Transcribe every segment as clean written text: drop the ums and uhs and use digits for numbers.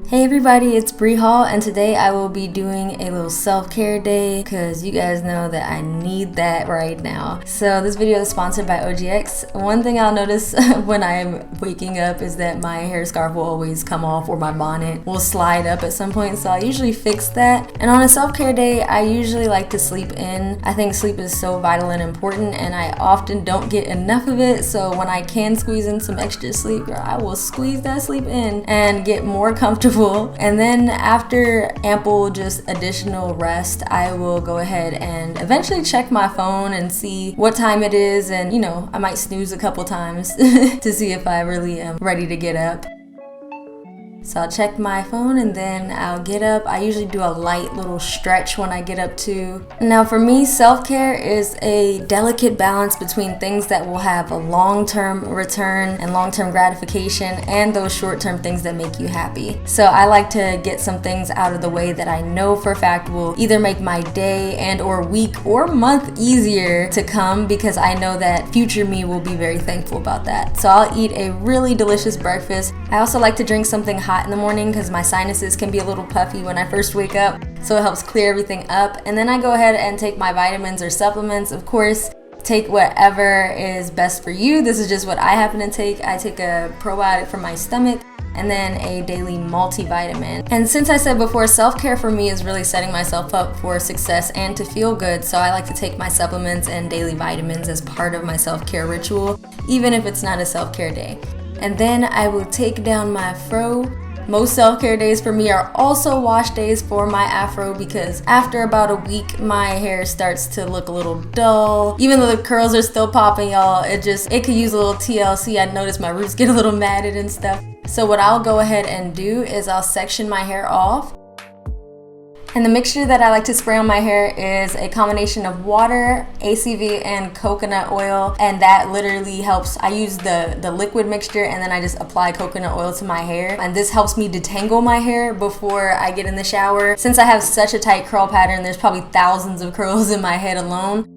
Hey everybody, it's Bree Hall, and today I will be doing a little self-care day because you guys know that I need that right now. So this video is sponsored by OGX. One thing I'll notice when I'm waking up is that my hair scarf will always come off or my bonnet will slide up at some point, so I usually fix that. And on a self-care day, I usually like to sleep in. I think sleep is so vital and important, and I often don't get enough of it, so when I can squeeze in some extra sleep, girl, I will squeeze that sleep in and get more comfortable. And then after ample just additional rest, I will go ahead and eventually check my phone and see what time it is, and I might snooze a couple times to see if I really am ready to get up. So I'll check my phone and then I'll get up. I usually do a light little stretch when I get up too. Now for me, self-care is a delicate balance between things that will have a long-term return and long-term gratification and those short-term things that make you happy. So I like to get some things out of the way that I know for a fact will either make my day and or week or month easier to come, because I know that future me will be very thankful about that. So I'll eat a really delicious breakfast. I also like to drink something hot in the morning because my sinuses can be a little puffy when I first wake up, so it helps clear everything up. And then I go ahead and take my vitamins or supplements. Of course, take whatever is best for you. This is just what I happen to take. I take a probiotic for my stomach and then a daily multivitamin. And since I said before, self-care for me is really setting myself up for success and to feel good, so I like to take my supplements and daily vitamins as part of my self-care ritual, even if it's not a self-care day. And then I will take down my fro. Most self-care days for me are also wash days for my afro, because after about a week my hair starts to look a little dull. Even though the curls are still popping, y'all, it could use a little TLC. I notice my roots get a little matted and stuff. So what I'll go ahead and do is I'll section my hair off. And the mixture that I like to spray on my hair is a combination of water, ACV, and coconut oil, and that literally helps. I use the liquid mixture and then I just apply coconut oil to my hair, and this helps me detangle my hair before I get in the shower. Since I have such a tight curl pattern, there's probably thousands of curls in my head alone.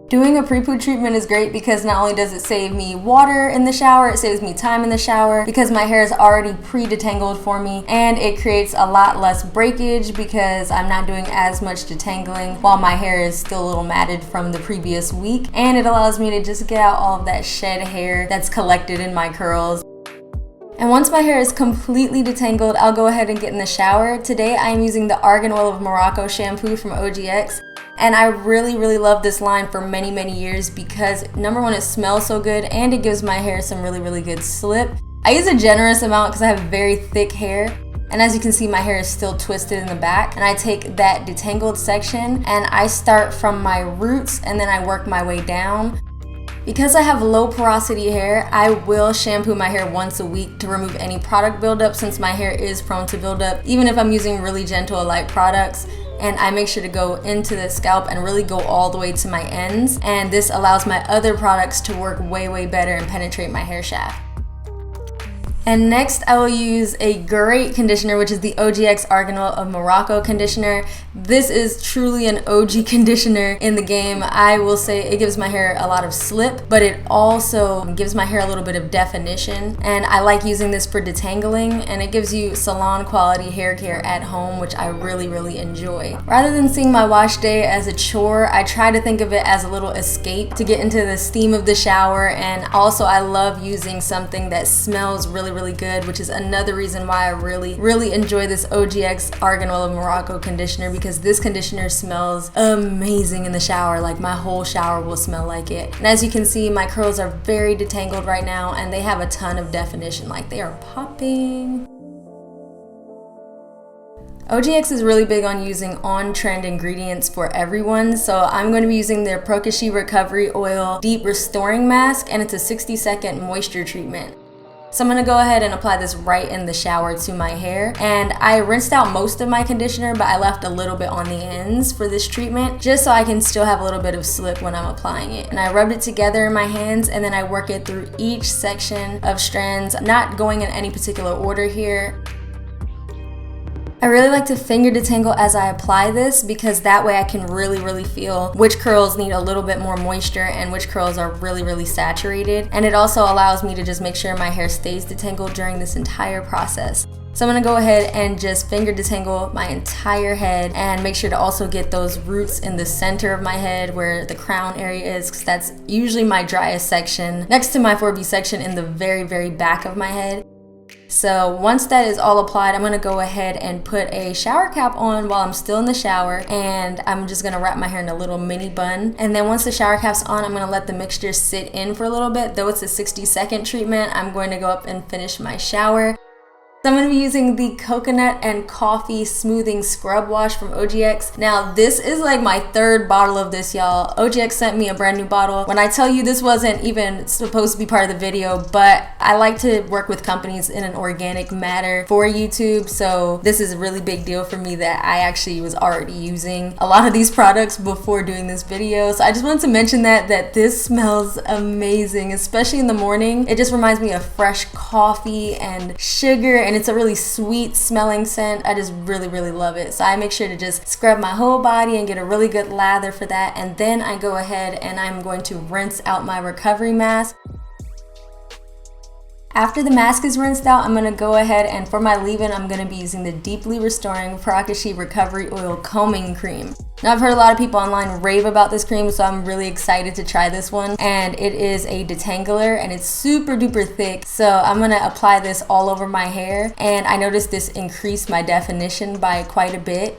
Doing a pre-poo treatment is great because not only does it save me water in the shower, it saves me time in the shower because my hair is already pre-detangled for me, and it creates a lot less breakage because I'm not doing as much detangling while my hair is still a little matted from the previous week, and it allows me to just get out all of that shed hair that's collected in my curls. And once my hair is completely detangled, I'll go ahead and get in the shower. Today I'm using the Argan of Morocco shampoo from OGX. And I really love this line for many years because number one, it smells so good and it gives my hair some really good slip. I use a generous amount because I have very thick hair. And as you can see, my hair is still twisted in the back. And I take that detangled section and I start from my roots and then I work my way down. Because I have low porosity hair, I will shampoo my hair once a week to remove any product buildup, since my hair is prone to buildup, even if I'm using really gentle light products. And I make sure to go into the scalp and really go all the way to my ends. And this allows my other products to work way better and penetrate my hair shaft. And next I will use a great conditioner, which is the OGX Argan of Morocco conditioner. This is truly an OG conditioner in the game. I will say it gives my hair a lot of slip, but it also gives my hair a little bit of definition. And I like using this for detangling, and it gives you salon quality hair care at home, which I really enjoy. Rather than seeing my wash day as a chore, I try to think of it as a little escape to get into the steam of the shower. And also I love using something that smells really good, which is another reason why I really enjoy this OGX Argan of Morocco conditioner, because this conditioner smells amazing in the shower. Like my whole shower will smell like it. And as you can see, my curls are very detangled right now and they have a ton of definition, like they are popping. OGX is really big on using on-trend ingredients for everyone, so I'm going to be using their Pracaxi Recovery Oil Deep Restoring Mask, and it's a 60-second moisture treatment. So I'm going to go ahead and apply this right in the shower to my hair. And I rinsed out most of my conditioner, but I left a little bit on the ends for this treatment, just so I can still have a little bit of slip when I'm applying it. And I rubbed it together in my hands, and then I work it through each section of strands, not going in any particular order here. I really like to finger detangle as I apply this because that way I can really feel which curls need a little bit more moisture and which curls are really saturated. And it also allows me to just make sure my hair stays detangled during this entire process. So I'm gonna go ahead and just finger detangle my entire head and make sure to also get those roots in the center of my head where the crown area is, because that's usually my driest section, next to my 4B section in the very back of my head. So once that is all applied, I'm gonna go ahead and put a shower cap on while I'm still in the shower, and I'm just gonna wrap my hair in a little mini bun. And then once the shower cap's on, I'm gonna let the mixture sit in for a little bit. Though it's a 60-second treatment, I'm going to go up and finish my shower. So I'm going to be using the Coconut and Coffee Smoothing Scrub Wash from OGX. Now this is like my third bottle of this, y'all. OGX sent me a brand new bottle. When I tell you this wasn't even supposed to be part of the video, but I like to work with companies in an organic manner for YouTube. So this is a really big deal for me that I actually was already using a lot of these products before doing this video. So I just wanted to mention that this smells amazing, especially in the morning. It just reminds me of fresh coffee and sugar, and it's a really sweet smelling scent. I just really love it. So I make sure to just scrub my whole body and get a really good lather for that. And then I go ahead and I'm going to rinse out my recovery mask. After the mask is rinsed out, I'm gonna go ahead and for my leave-in, I'm gonna be using the Deeply Restoring Pracaxi Recovery Oil Combing Cream. Now I've heard a lot of people online rave about this cream, so I'm really excited to try this one. And it is a detangler and it's super duper thick. So I'm gonna apply this all over my hair, and I noticed this increased my definition by quite a bit.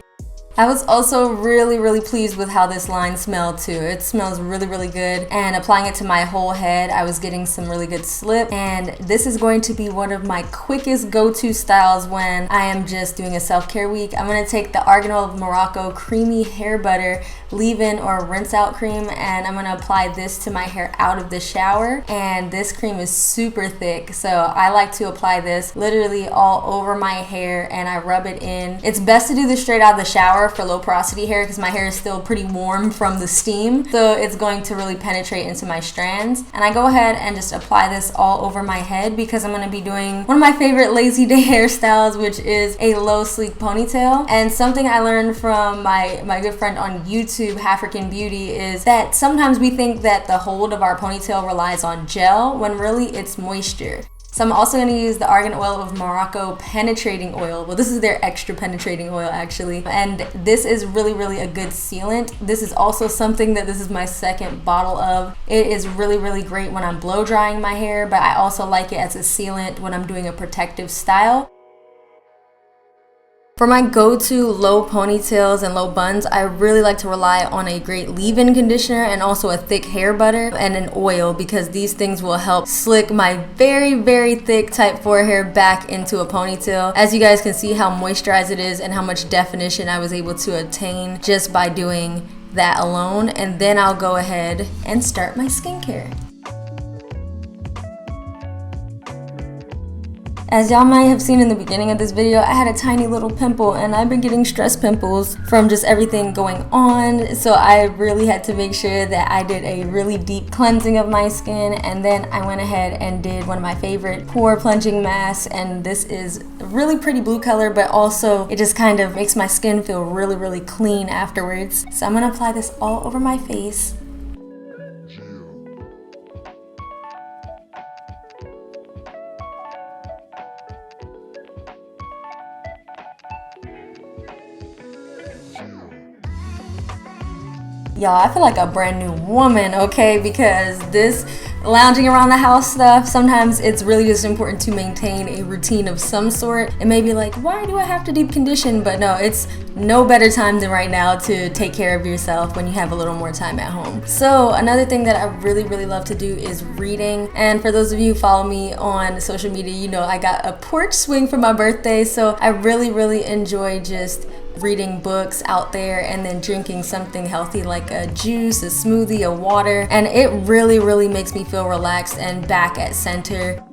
I was also really pleased with how this line smelled too. It smells really good, and applying it to my whole head, I was getting some really good slip. And this is going to be one of my quickest go-to styles when I am just doing a self-care week. I'm gonna take the Argan of Morocco Creamy Hair Butter leave-in or rinse out cream, and I'm gonna apply this to my hair out of the shower. And this cream is super thick, so I like to apply this literally all over my hair and I rub it in. It's best to do this straight out of the shower for low porosity hair because my hair is still pretty warm from the steam, so it's going to really penetrate into my strands. And I go ahead and just apply this all over my head because I'm going to be doing one of my favorite lazy day hairstyles, which is a low sleek ponytail. And something I learned from my good friend on YouTube, African Beauty, is that sometimes we think that the hold of our ponytail relies on gel when really it's moisture. So I'm also going to use the Argan Oil of Morocco Penetrating Oil. Well, this is their extra penetrating oil actually. And this is really a good sealant. This is also something that this is my second bottle of. It is really great when I'm blow drying my hair, but I also like it as a sealant when I'm doing a protective style. For my go-to low ponytails and low buns, I really like to rely on a great leave-in conditioner and also a thick hair butter and an oil, because these things will help slick my very thick type 4 hair back into a ponytail. As you guys can see how moisturized it is and how much definition I was able to attain just by doing that alone. And then I'll go ahead and start my skincare. As y'all might have seen in the beginning of this video, I had a tiny little pimple, and I've been getting stress pimples from just everything going on. So I really had to make sure that I did a really deep cleansing of my skin, and then I went ahead and did one of my favorite pore plunging masks. And this is a really pretty blue color, but also it just kind of makes my skin feel really clean afterwards. So I'm gonna apply this all over my face. Y'all, I feel like a brand new woman, okay? Because this lounging around the house stuff, sometimes it's really just important to maintain a routine of some sort. It may be like, why do I have to deep condition? But no, it's no better time than right now to take care of yourself when you have a little more time at home. So another thing that I really love to do is reading. And for those of you who follow me on social media, you know I got a porch swing for my birthday. So I really enjoy just reading books out there and then drinking something healthy like a juice, a smoothie, a water, and it really makes me feel relaxed and back at center.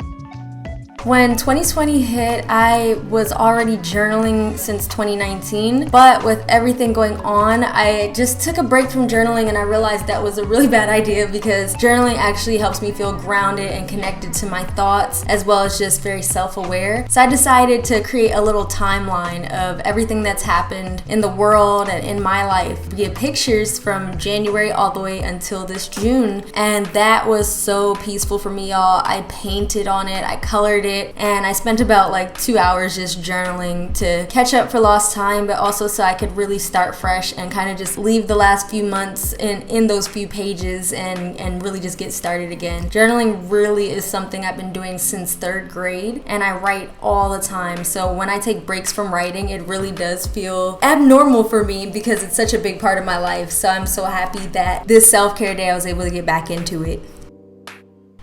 When 2020 hit, I was already journaling since 2019, but with everything going on, I just took a break from journaling, and I realized that was a really bad idea because journaling actually helps me feel grounded and connected to my thoughts, as well as just very self-aware. So I decided to create a little timeline of everything that's happened in the world and in my life via pictures from January all the way until this June, and that was so peaceful for me, y'all. I painted on it, I colored it, and I spent about like 2 hours just journaling to catch up for lost time, but also so I could really start fresh and kind of just leave the last few months in those few pages and really just get started again. Journaling really is something I've been doing since 3rd grade, and I write all the time. So when I take breaks from writing, it really does feel abnormal for me because it's such a big part of my life. So I'm so happy that this self-care day I was able to get back into it.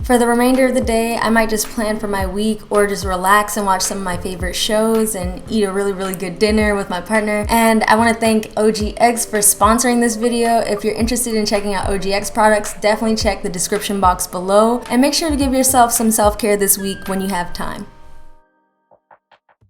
For the remainder of the day, I might just plan for my week or just relax and watch some of my favorite shows and eat a really, really good dinner with my partner. And I want to thank OGX for sponsoring this video. If you're interested in checking out OGX products, definitely check the description box below and make sure to give yourself some self-care this week when you have time.